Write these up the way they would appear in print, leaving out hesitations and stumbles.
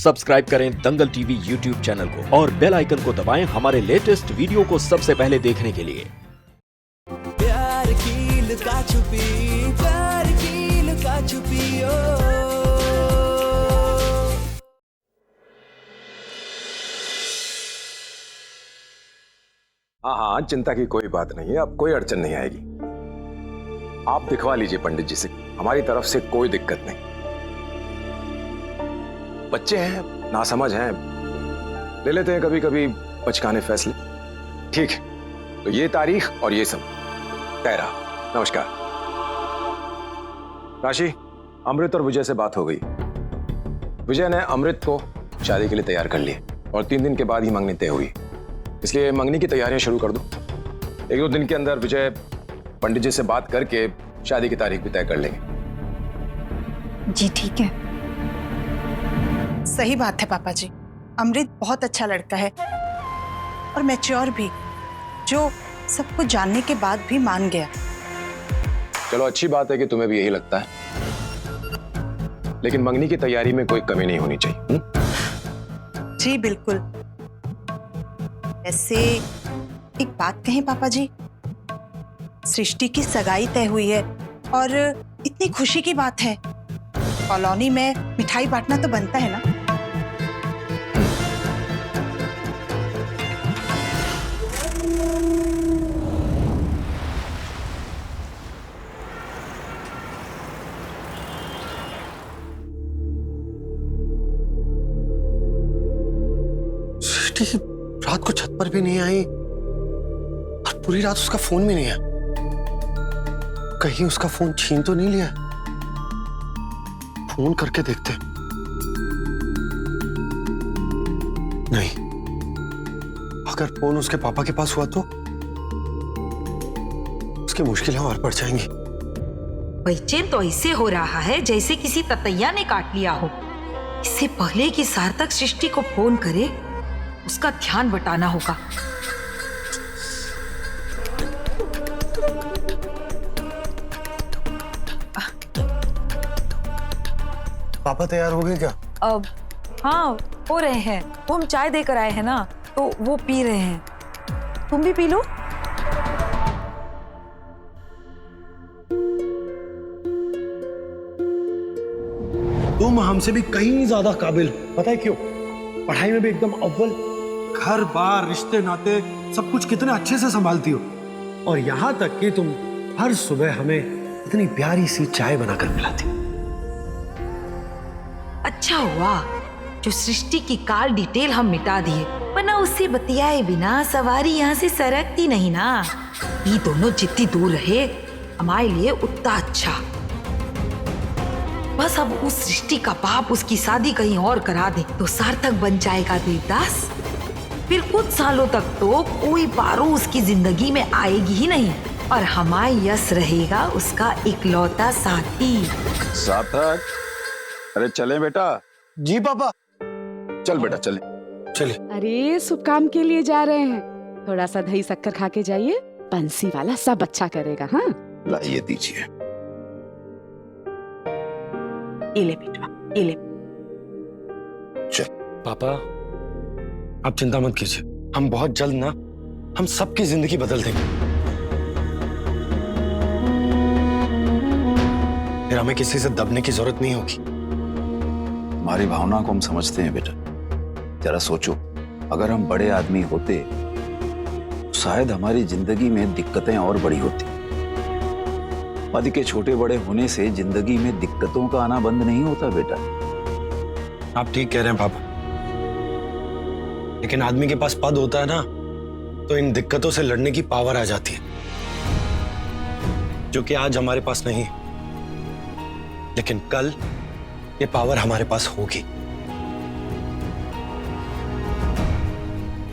Subscribe करें दंगल TV YouTube channel को और बेल आइकन को दबाएं हमारे लेटेस्ट वीडियो को सबसे पहले देखने के लिए। प्यार की लुका छुपी, प्यार की लुका छुपी ओ। हाँ, चिंता की कोई बात नहीं है, अब कोई अड़चन नहीं आएगी। आप दिखवा लीजिए पंडित जी से, हमारी तरफ से कोई दिक्कत नहीं। बच्चे हैं, नासमझ हैं, ले लेते हैं कभी कभी बचकाने फैसले। ठीक है, तो ये तारीख और ये सब तय रहा। नमस्कार। राशि, अमृत और विजय से बात हो गई। विजय ने अमृत को शादी के लिए तैयार कर लिया और 3 दिन के बाद ही मंगनी तय हुई, इसलिए मंगनी की तैयारियां शुरू कर दो। 1-2 दिन के अंदर विजय पंडित जी से बात करके शादी की तारीख भी तय कर लेंगे। जी ठीक है। सही बात है पापा जी, अमृत बहुत अच्छा लड़का है और मैच्योर भी, जो सब कुछ जानने के बाद भी मान गया। चलो, अच्छी बात है कि तुम्हें भी यही लगता है, लेकिन मंगनी की तैयारी में कोई कमी नहीं होनी चाहिए। जी बिल्कुल। ऐसे एक बात कहें पापा जी, सृष्टि की सगाई तय हुई है और इतनी खुशी की बात है, कॉलोनी में मिठाई बांटना तो बनता है ना। सृष्टि रात को छत पर भी नहीं आई और पूरी रात उसका फोन भी नहीं है। कहीं उसका फोन छीन तो नहीं लिया? फोन करके देखते। नहीं, अगर फोन उसके पापा के पास हुआ तो उसकी मुश्किलें और बढ़ जाएंगी। बेचैन तो ऐसे हो रहा है जैसे किसी ततैया ने काट लिया हो। इससे पहले कि सार्थक सृष्टि को फोन करे, उसका ध्यान बटाना होगा। पापा तैयार हो गए क्या? अब हाँ, हो रहे हैं। वो हम चाय देकर आए हैं ना, तो वो पी रहे हैं। तुम भी पी लो। तुम हमसे भी कहीं ज्यादा काबिल, पता है क्यों? पढ़ाई में भी एकदम अव्वल, घर बार रिश्ते नाते सब कुछ कितने अच्छे से संभालती हो, और यहाँ तक कि तुम हर सुबह हमें इतनी प्यारी सी चाय बनाकर पिलाती। अच्छा हुआ जो सृष्टि की कॉल डिटेल हम मिटा दिए, वरना उससे बतियाए बिना सवारी यहाँ से सरकती नहीं ना। ये दोनों जितनी दूर रहे हमारे लिए उतना अच्छा। बस अब उस सृष्टि का बाप उसकी शादी कहीं और करा दे तो सार्थक बन जाएगा देवदास। फिर कुछ सालों तक तो कोई पारो उसकी जिंदगी में आएगी ही नहीं और हमारा यश रहेगा उसका इकलौता साथी। सार्थक, अरे चले बेटा। जी पापा। चल बेटा, चले चले। अरे शुभ काम के लिए जा रहे हैं, थोड़ा सा दही शक्कर खा के जाइए, बंसी वाला सब अच्छा करेगा। हाँ लाइए, दीजिए। इले बेटा, इले। चल पापा, आप चिंता मत कीजिए, हम बहुत जल्द ना हम सबकी जिंदगी बदल देंगे। फिर हमें किसी से दबने की जरूरत नहीं होगी। हमारी भावना को हम समझते हैं बेटा। जरा सोचो, अगर हम बड़े आदमी होते तो शायद हमारी जिंदगी में दिक्कतें और बड़ी होती। पद के छोटे बड़े होने से जिंदगी में दिक्कतों का आना बंद नहीं होता बेटा। आप ठीक कह रहे हैं पापा, लेकिन आदमी के पास पद होता है ना, तो इन दिक्कतों से लड़ने की पावर आ जाती है, जो कि आज हमारे पास नहीं है, लेकिन कल ये पावर हमारे पास होगी।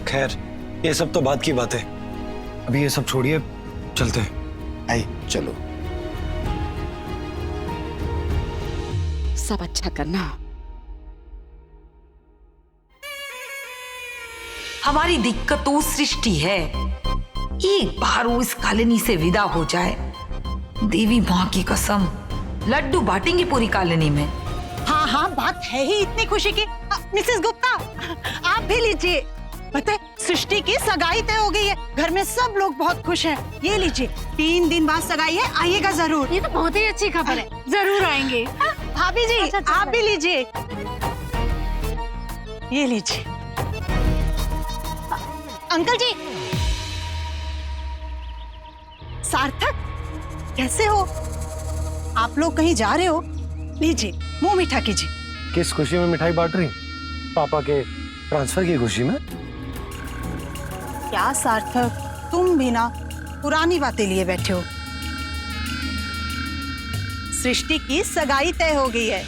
खैर, ये सब तो बात की बात है, अभी ये सब छोड़िए, चलते हैं। आइए चलो। सब अच्छा करना। हमारी दिक्कत तो सृष्टि है, एक बार वो इस कॉलोनी से विदा हो जाए, देवी माँ की कसम लड्डू बांटेंगे पूरी कॉलोनी में। हाँ हाँ, बात है ही इतनी खुशी की। मिसेस गुप्ता, आप भी लीजिए। पता है, सृष्टि की सगाई तय हो गई है। घर में सब लोग बहुत खुश हैं। ये लीजिए, 3 दिन बाद सगाई है, आइएगा जरूर। ये तो बहुत ही अच्छी खबर है, जरूर आएंगे। भाभी जी, अच्छा, आप भी लीजिए। ये लीजिए। अंकल जी, सार्थक, कैसे हो? आप लोग कहीं जा रहे हो? लीजिए, मुंह मीठा कीजिए। किस खुशी में मिठाई बांट रही? पापा के ट्रांसफर की खुशी में? क्या सार्थक, तुम भी ना पुरानी बातें लिए बैठे हो। सृष्टि की सगाई तय हो गई है।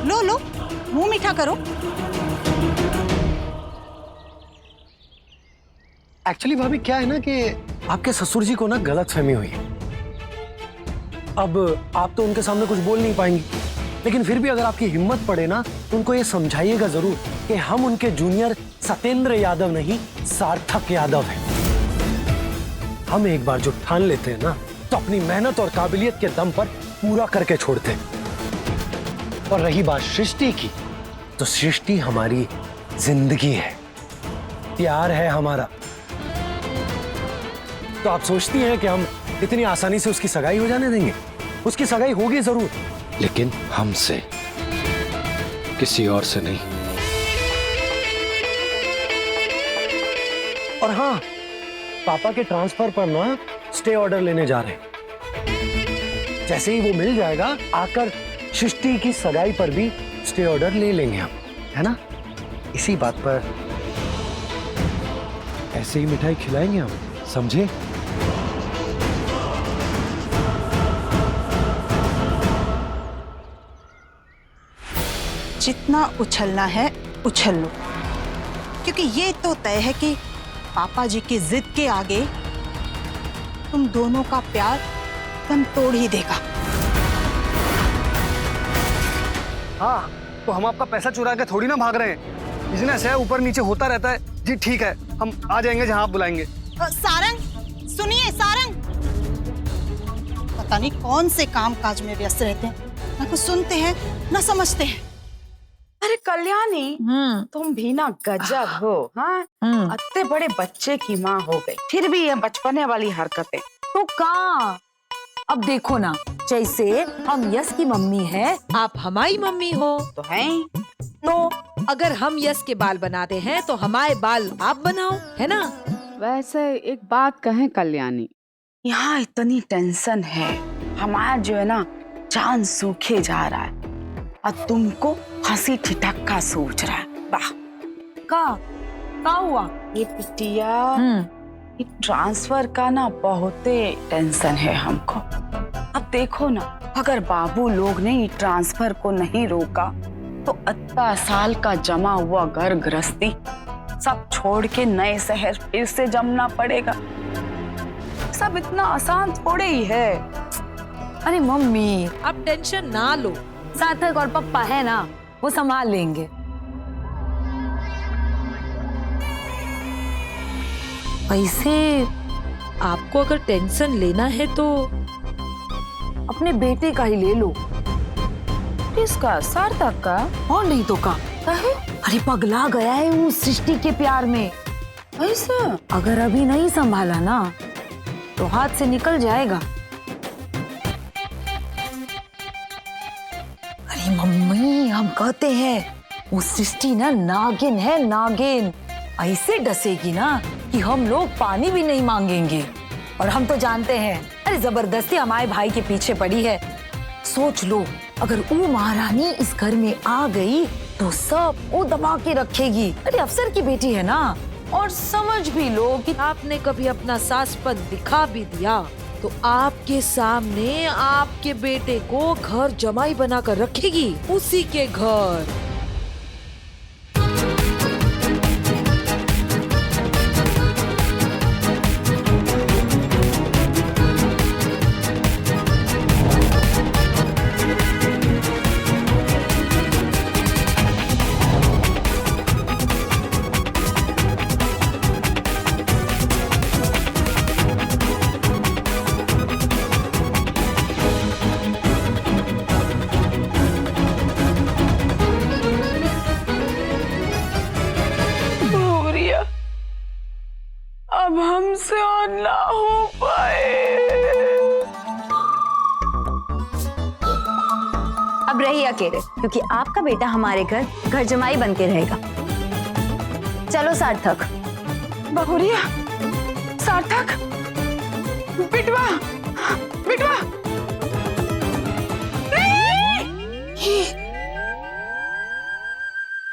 लो लो, मुंह मीठा करो। एक्चुअली भाभी क्या है ना कि आपके ससुर जी को ना गलतफहमी हुई है। अब आप तो उनके सामने कुछ बोल नहीं पाएंगी, लेकिन फिर भी अगर आपकी हिम्मत पड़े ना तो उनको ये समझाइएगा जरूर कि हम उनके जूनियर सत्येंद्र यादव नहीं, सार्थक यादव हैं। हम एक बार जो ठान लेते हैं ना तो अपनी मेहनत और काबिलियत के दम पर पूरा करके छोड़ते हैं। और रही बात सृष्टि की, तो सृष्टि हमारी जिंदगी है, प्यार है हमारा। तो आप सोचती हैं कि हम इतनी आसानी से उसकी सगाई हो जाने देंगे? उसकी सगाई होगी जरूर, लेकिन हमसे, किसी और से नहीं। और हाँ, पापा के ट्रांसफर पर ना स्टे ऑर्डर लेने जा रहे हैं। जैसे ही वो मिल जाएगा, आकर सृष्टि की सगाई पर भी स्टे ऑर्डर ले लेंगे हम, है ना? इसी बात पर ऐसे ही मिठाई खिलाएंगे हम, समझे? जितना उछलना है उछल लो, क्योंकि ये तो तय है कि पापा जी की जिद के आगे तुम दोनों का प्यार दम तोड़ ही देगा। हाँ, तो हम आपका पैसा चुरा के थोड़ी ना भाग रहे हैं। बिजनेस है, ऊपर नीचे होता रहता है। जी ठीक है, हम आ जाएंगे जहां आप बुलाएंगे। सारंग, सुनिए सारंग, पता नहीं कौन से काम काज में व्यस्त रहते हैं, ना कुछ सुनते हैं ना समझते हैं। अरे कल्याणी, तुम भी ना गजब हो। हाँ, इतने बड़े बच्चे की माँ हो गई, फिर भी ये बचपने वाली हरकतें। तो कहाँ, अब देखो ना, जैसे हम यश की मम्मी है, आप हमारी मम्मी हो तो हैं। तो अगर हम यश के बाल बनाते हैं तो हमारे बाल आप बनाओ, है ना? वैसे एक बात कहें कल्याणी, यहाँ इतनी टेंशन है, हमारा जो है ना जान सूखे जा रहा है और तुमको हंसी ठिठक्का सोच रहा है। वाह, का हुआ? ये पिटिया, ये ट्रांसफर का ना बहुत टेंशन है हमको। अब देखो ना, अगर बाबू लोग ने ये ट्रांसफर को नहीं रोका तो इतना साल का जमा हुआ घर गृहस्थी सब छोड़ के नए शहर फिर से जमना पड़ेगा। सब इतना आसान थोड़े ही है। अरे मम्मी, आप टेंशन ना लो, सार्थक और पप्पा है ना, वो संभाल लेंगे। वैसे आपको अगर टेंशन लेना है तो अपने बेटे का ही ले लो। किसका? सार्थक का? और नहीं तो का? अरे पगला गया है वो सृष्टि के प्यार में। ऐसा? अगर अभी नहीं संभाला ना तो हाथ से निकल जाएगा। अरे मम्मी, हम कहते हैं वो सृष्टि ना नागिन है, नागिन। ऐसे डसेगी ना कि हम लोग पानी भी नहीं मांगेंगे। और हम तो जानते हैं, अरे जबरदस्ती हमारे भाई के पीछे पड़ी है। सोच लो, अगर वो महारानी इस घर में आ गई तो सब वो दबा के रखेगी। अरे अफसर की बेटी है ना। और समझ भी लो कि आपने कभी अपना सासपन दिखा भी दिया तो आपके सामने आपके बेटे को घर जमाई बनाकर रखेगी, उसी के घर। अब हमसे और ना हो पाए। अब रही अकेले, क्योंकि आपका बेटा हमारे घर जमाई बन के रहेगा। चलो सार्थक। बहुरिया, सार्थक, बिटवा, बिटवा।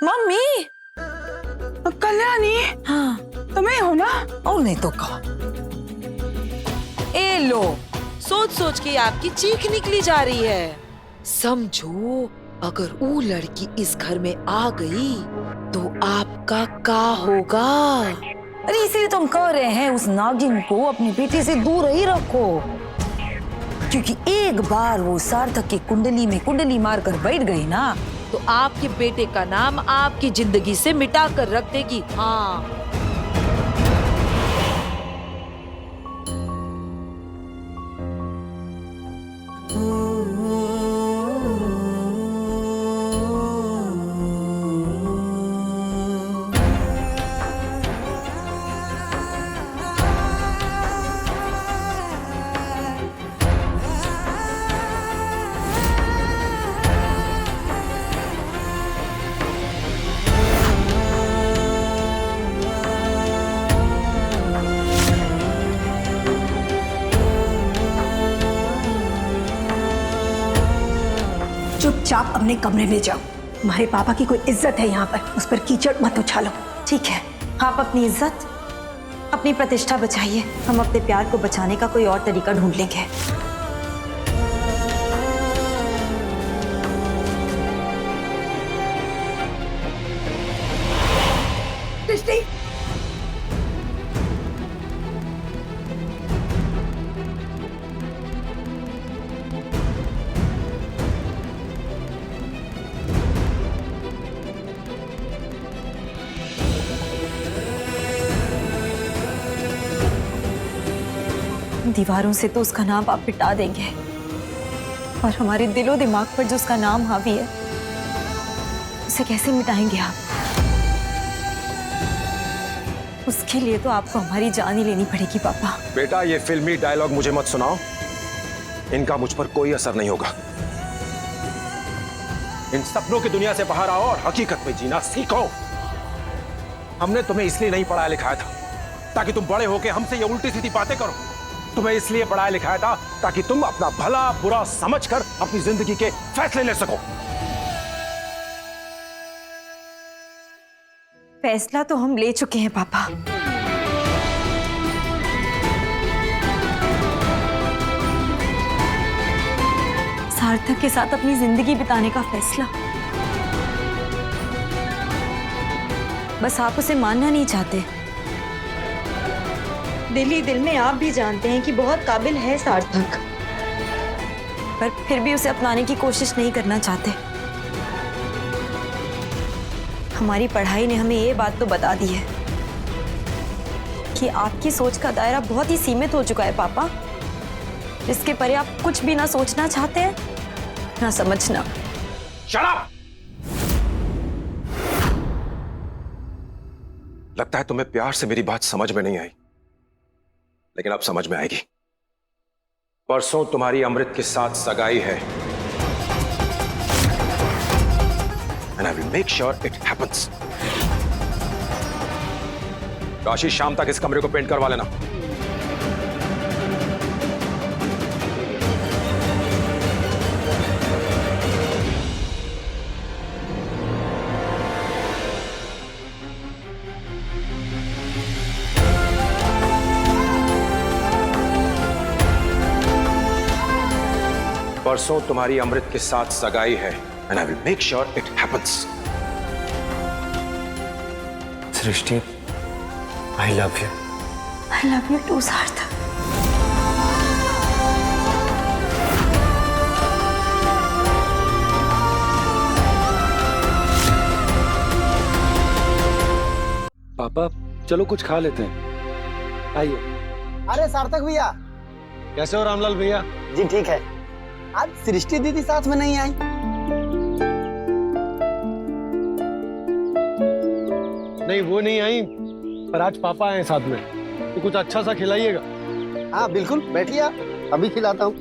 मम्मी। कल्याणी। हाँ। तुम्हें हो ना? और नहीं तो कहा। ए लो, सोच सोच के आपकी चीख निकली जा रही है। समझो, अगर वो लड़की इस घर में आ गई तो आपका क्या होगा? अरे इसीलिए तुम कह रहे हैं उस नागिन को अपनी बेटे से दूर ही रखो, क्योंकि एक बार वो सार्थक की कुंडली में कुंडली मारकर बैठ गई ना, तो आपके बेटे का नाम आपकी जिंदगी से मिटा कर रख देगी। हाँ। चुपचाप अपने कमरे में जाओ। तुम्हारे पापा की कोई इज्जत है यहाँ पर, उस पर कीचड़ मत उछालो। ठीक है, आप अपनी इज्जत, अपनी प्रतिष्ठा बचाइए। हम अपने प्यार को बचाने का कोई और तरीका ढूंढ लेंगे। सृष्टि, दीवारों से तो उसका नाम आप मिटा देंगे, और हमारे दिलो दिमाग पर जो उसका नाम हावी है उसे कैसे मिटाएंगे आप? उसके लिए तो आपको हमारी जान ही लेनी पड़ेगी पापा। बेटा, ये फिल्मी डायलॉग मुझे मत सुनाओ, इनका मुझ पर कोई असर नहीं होगा। इन सपनों की दुनिया से बाहर आओ और हकीकत में जीना सीखो। हमने तुम्हें इसलिए नहीं पढ़ाया लिखाया था ताकि तुम बड़े होकर हमसे ये उल्टी सीधी बातें करो। तुम्हें इसलिए पढ़ाया लिखाया था ताकि तुम अपना भला बुरा समझकर अपनी जिंदगी के फैसले ले सको। फैसला तो हम ले चुके हैं पापा। सार्थक के साथ अपनी जिंदगी बिताने का फैसला। बस आप उसे मानना नहीं चाहते। दिल ही दिल में आप भी जानते हैं कि बहुत काबिल है सार्थक, पर फिर भी उसे अपनाने की कोशिश नहीं करना चाहते। हमारी पढ़ाई ने हमें ये बात तो बता दी है कि आपकी सोच का दायरा बहुत ही सीमित हो चुका है पापा। इसके परे आप कुछ भी ना सोचना चाहते हैं ना समझना। Shut up! लगता है तुम्हें प्यार से मेरी बात समझ में नहीं आई, लेकिन अब समझ में आएगी। परसों तुम्हारी अमृत के साथ सगाई है, and I will make sure it happens. Kashi, शाम तक इस कमरे को पेंट करवा लेना। परसों तुम्हारी अमृत के साथ सगाई है, and I will make sure it happens. Srishti, I love you. I love you too, सार्थक। पापा, चलो कुछ खा लेते हैं, आइए। अरे सार्थक भैया, कैसे हो रामलाल भैया? जी ठीक है। आज सृष्टि दीदी साथ में नहीं आई। नहीं, वो नहीं आई, पर आज पापा आए साथ में। तो कुछ अच्छा सा खिलाइएगा। हाँ बिल्कुल, बैठिए आप, अभी खिलाता हूँ।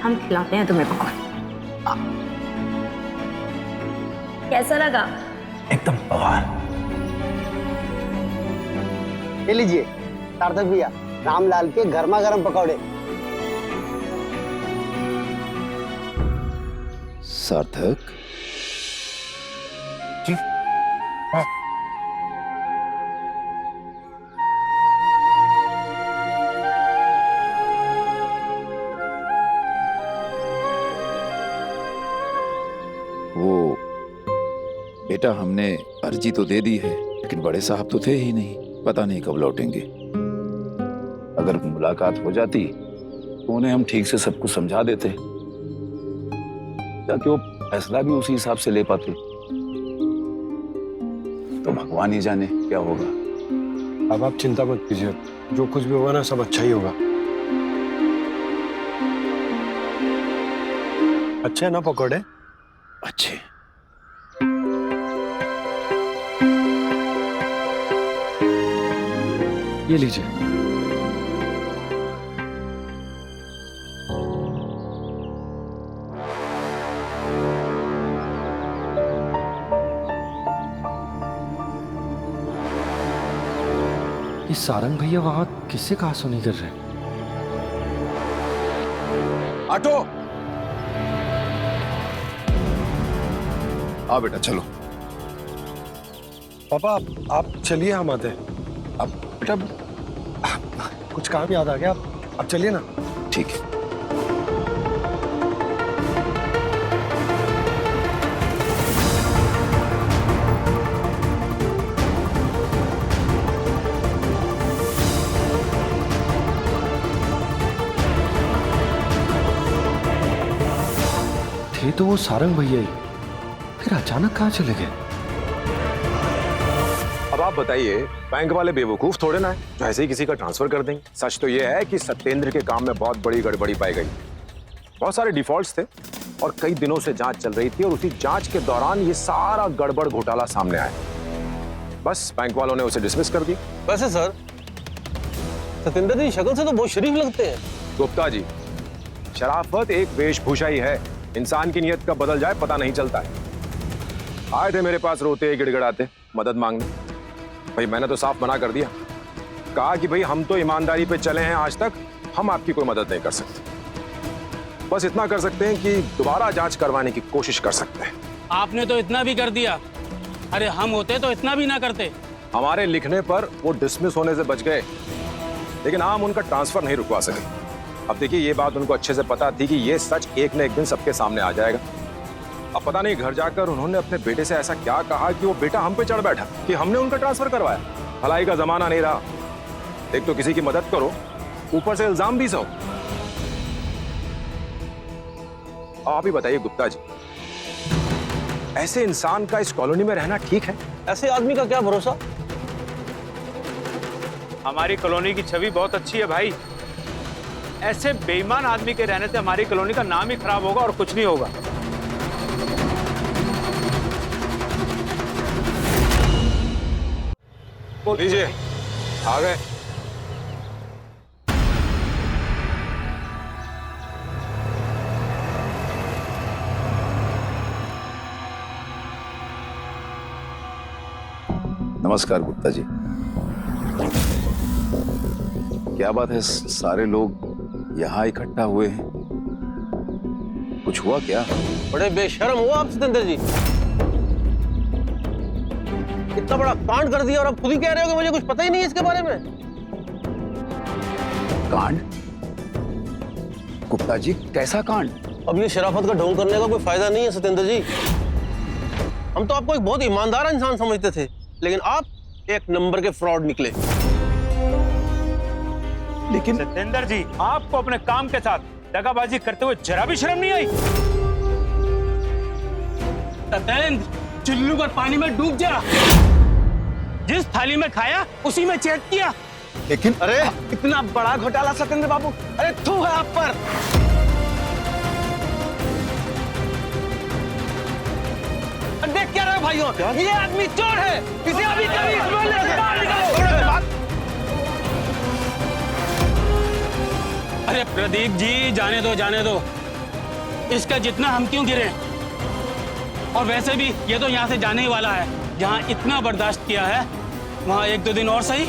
हम खिलाते हैं तुम्हें पकौड़े। कैसा लगा? एकदम बवाल। ले लीजिए सार्थक भैया, रामलाल के गर्मा गर्म पकौड़े। सार्थक जी हाँ। वो बेटा, हमने अर्जी तो दे दी है, लेकिन बड़े साहब तो थे ही नहीं, पता नहीं कब लौटेंगे। अगर मुलाकात हो जाती तो उन्हें हम ठीक से सब कुछ समझा देते, ताकि वो फैसला भी उसी हिसाब से ले पाते। तो भगवान ही जाने क्या होगा। अब आप चिंता मत कीजिए, जो कुछ भी होगा ना सब अच्छा ही होगा। अच्छे है ना पकौड़े? अच्छे। ये लीजिए। ये सारंग भैया वहां किससे कहा सुनी कर रहे हैं? ऑटो, आओ बेटा चलो। पापा आप चलिए, हम आते हैं। अब बेटा कुछ काम याद आ गया, आप चलिए ना। ठीक है। थे तो वो सारंग भैया ही, फिर अचानक कहाँ चले गए? अब आप बताइए, बैंक वाले बेवकूफ थोड़े ना है जो ऐसे ही किसी का ट्रांसफर कर देंगे। सच तो यह है कि सत्येंद्र के काम में बहुत बड़ी गड़बड़ी पाई गई। बहुत सारे डिफॉल्ट्स थे और कई दिनों से जांच चल रही थी, और उसी जांच के दौरान ये सारा गड़बड़ घोटाला सामने आया। बस बैंक वालों ने उसे डिसमिस कर दी। वैसे सर, सत्येंद्र जी शक्ल से तो बहुत शरीफ लगते हैं। गुप्ता जी, शराफत एक वेशभूषा ही है, इंसान की नीयत कब बदल जाए पता नहीं चलता है। आए थे मेरे पास रोते गिड़गिड़ाते मदद मांगने। भाई मैंने तो साफ मना कर दिया, कहा कि भाई हम तो ईमानदारी पे चले हैं आज तक, हम आपकी कोई मदद नहीं कर सकते। बस इतना कर सकते हैं कि दोबारा जांच करवाने की कोशिश कर सकते हैं। आपने तो इतना भी कर दिया, अरे हम होते तो इतना भी ना करते। हमारे लिखने पर वो डिसमिस होने से बच गए, लेकिन हम उनका ट्रांसफर नहीं रुकवा सके। अब देखिए, ये बात उनको अच्छे से पता थी कि ये सच एक न एक दिन सबके सामने आ जाएगा। अब पता नहीं घर जाकर उन्होंने अपने बेटे से ऐसा क्या कहा कि वो बेटा हम पे चढ़ बैठा कि हमने उनका ट्रांसफर करवाया। भलाई का जमाना नहीं रहा, एक तो किसी की मदद करो, ऊपर से इल्जाम भी सो। आप ही बताइए गुप्ता जी, ऐसे इंसान का इस कॉलोनी में रहना ठीक है? ऐसे आदमी का क्या भरोसा। हमारी कॉलोनी की छवि बहुत अच्छी है भाई, ऐसे बेईमान आदमी के रहने से हमारी कॉलोनी का नाम ही खराब होगा और कुछ नहीं होगा। लीजिए, आ गए। नमस्कार गुप्ता जी। क्या बात है, सारे लोग यहाँ इकट्ठा हुए हैं? कुछ हुआ क्या? बड़े बेशर्म हो आप सत्येंद्र जी, इतना बड़ा कांड कर दिया और अब खुद ही कह रहे हो कि मुझे कुछ पता ही नहीं है इसके बारे में। कांड? गुप्ता जी, कैसा कांड? अब ये शराफत का ढोंग करने का कोई फायदा नहीं है सत्येंद्र जी। हम तो आपको एक बहुत ईमानदार इंसान समझते थे, लेकिन आप एक नंबर के फ्रॉड निकले। लेकिन सत्येंद्र जी, आपको अपने काम के साथ दगाबाजी करते हुए जरा भी शर्म नहीं आई? सत्येंद्र, चुल्लू पर पानी में डूब जा। जिस थाली में खाया उसी में चेक किया। लेकिन अरे इतना बड़ा घोटाला सत्येंद्र बाबू, अरे थू है आप पर। भाइयों, ये आदमी चोर है। इसे अभी कभी इस मोहल्ले से बाहर निकालो। अरे प्रदीप जी, जाने दो। इसका जितना हम क्यों गिरे? और वैसे भी ये तो यहाँ से जाने ही वाला है। जहाँ इतना बर्दाश्त किया है वहाँ 1-2 दिन और सही।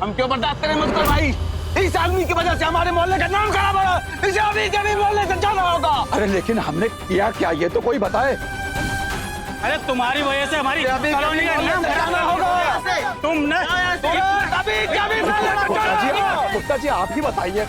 हम क्यों बर्दाश्त करें मधुकर भाई? इस आदमी की वजह से हमारे मोहल्ले का नाम खराब हो रहा है। इसे अभी कभी मोहल्ले से जाना होगा। अरे लेकिन हमने किया क्या, ये तो कोई बताए। अरे तुम्हारी वजह से हमारी कॉलोनी का नाम खराब होगा। तुमने गुप्ता जी आप ही बताइए।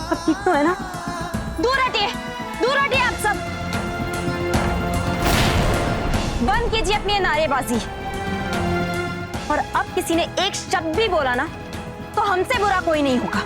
अब ठीक तो है ना? दूर हटिए आप सब। बंद कीजिए अपनी नारेबाजी। और अब किसी ने एक शब्द भी बोला ना तो हमसे बुरा कोई नहीं होगा।